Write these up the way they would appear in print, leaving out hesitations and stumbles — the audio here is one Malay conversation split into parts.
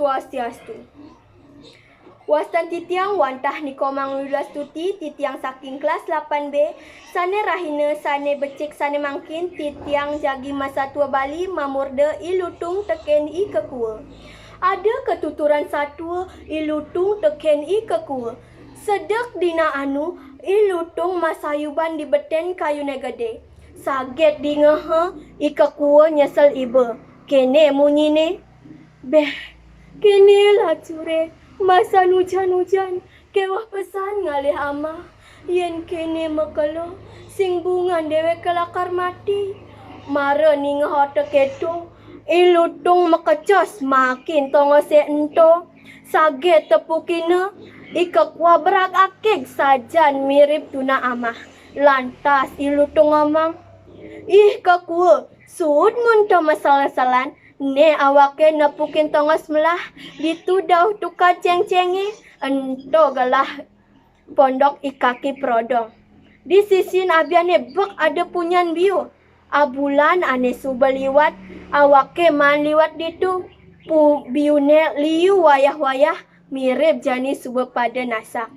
Swastiastu. Wastan titiang wantah ni komang lulas tuti titiang saking kelas 8B sane rahina sane becik sane mangkin titiang jagi Satua Bali mamurde ilutung teken I kekua. Ada ketuturan Satua ilutung teken I kekua. Sedek dina anu ilutung masayuban di beten kayu negade. Saget di ngehe I kekua nyesel ibe. Kene munyine. Beh, kene lah cure. Masa hujan-hujan, kewah pesan ngalih amah. Yen kene mekelo, sing bungan dewe kelakar mati. Mara ni ngehote keto, ilutung mekecos makin tongo se ento. Sage tepukina, ikekwa berak akik sajan mirip tuna amah. Lantas ilutung ngomong, ih kekua, sud munto masalah-salan. Ne awake nepukin tongos melah ditudau tuka ceng-cengi ento galah pondok ikaki prodong. Di sisin abiane bek ada punyan biu. Abulan ane suba liwat awake man liwat ditu. Pu biune liu wayah-wayah mirip jani suba pada nasak.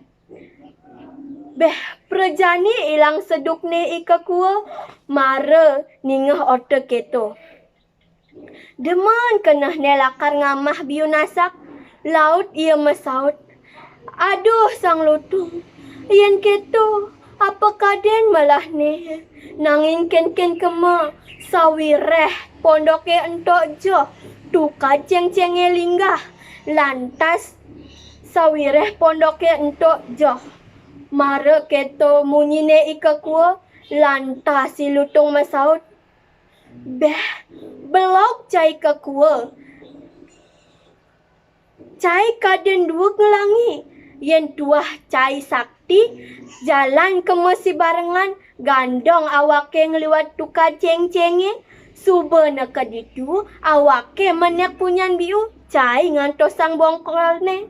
Beh, prejani ilang sedukne ikakua mara ningah ote keto. Deman kenah nelakar ngamah biu nasak. Laut ia mesaut. Aduh sang lutung. Yen keto. Apa kaden malah ne. Nangin ken-ken kema. Sawireh pondoke entok jo. Tuka ceng-cenge linggah. Lantas sawireh pondoke entok jo. Mara keto munyine ikakua. Lantas si lutung mesaut. Beh, belok cai kekua. Cai kaden dua ngelangi. Yen tuah cai sakti, jalan ke mesi barengan, gandong awake ngeliwat tuka ceng-cenge. Suba nak ditu, awake menek punyan biu, cai ngantos sang bongkol ne.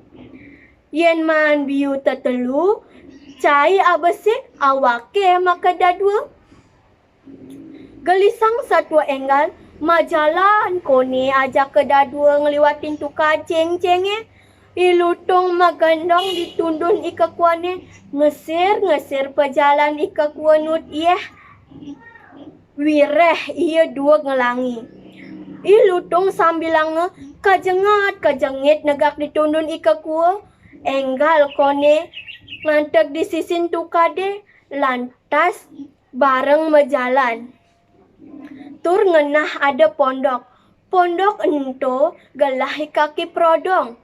Yen man biu tetelu, cai abesik, awake maka dadua. Gelisang Satua enggal, majalan kone ajak ke dadua ngeliwatin tuka ceng-cenge. Ilutung magandong ditundun ikekuane, ngesir pejalan ikekuanut ieh. Wireh ia dua ngelangi. Ilutung sambil lange, kajengit negak ditundun ikekua. Enggal kone ngantek di sisin tukade, lantas bareng mejalan. Tur ngenah ada pondok. Pondok ento gelah kaki prodong.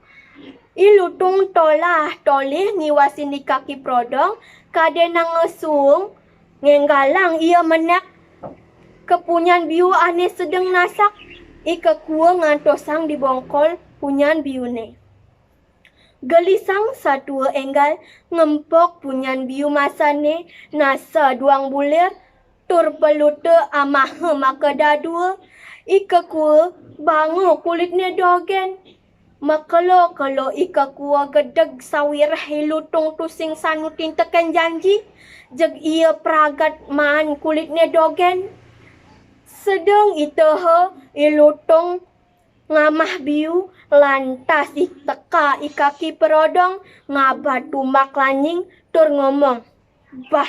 Ilutung tolih ngiwasin di kaki prodong. Kade nang ngesung. Ngenggalang ia menek kepunyan biu ane sedang nasak. Ika kua ngantosang dibongkol punyan biune. Gelisang Satua enggal ngempok punyan biu masane. Nasa duang bulir. Tur pelute amah maka dadua. Ika kua bangu kulitnya dogen. Makalo ika kua gedeg sawirah ilutung tusing sanutin tekan janji. Jeg ia peragat man kulitnya dogen. Sedang itaha ilutung ngamah biu. Lantas teka ikaki perodong. Ngabat tumbak lanying tur ngomong. Bah,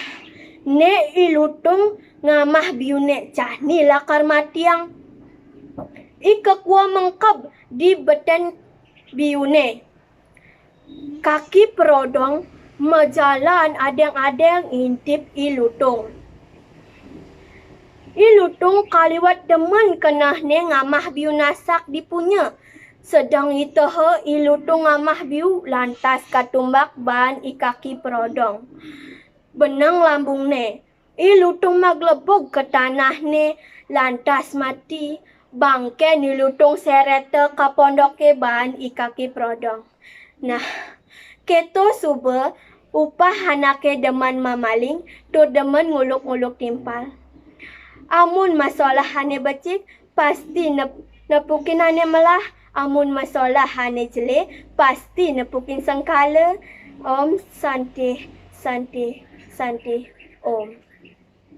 ne ilutung ngamah biune cahni lakar matiang. Ika kua mengkab di beten biune. Kaki perodong mejalan adeng-adeng intip ilutung. Ilutung kaliwat demen kenahne ngamah biu nasak dipunya. Sedang itaha ilutung ngamah biu lantas katumbak ban ikaki perodong. Benang lambungne. Ilutung maglebog ke tanahne lantas mati. Bangke nilutung serete ka pondoke ban ikaki prodong. Nah, keto suba upah hanake deman mamaling tu deman nguluk-nguluk timpal. Amun masalah hane becik pasti nepukin hane melah. Amun masalah hane jele pasti nepukin sengkala. Om Santi Santi Santi Om.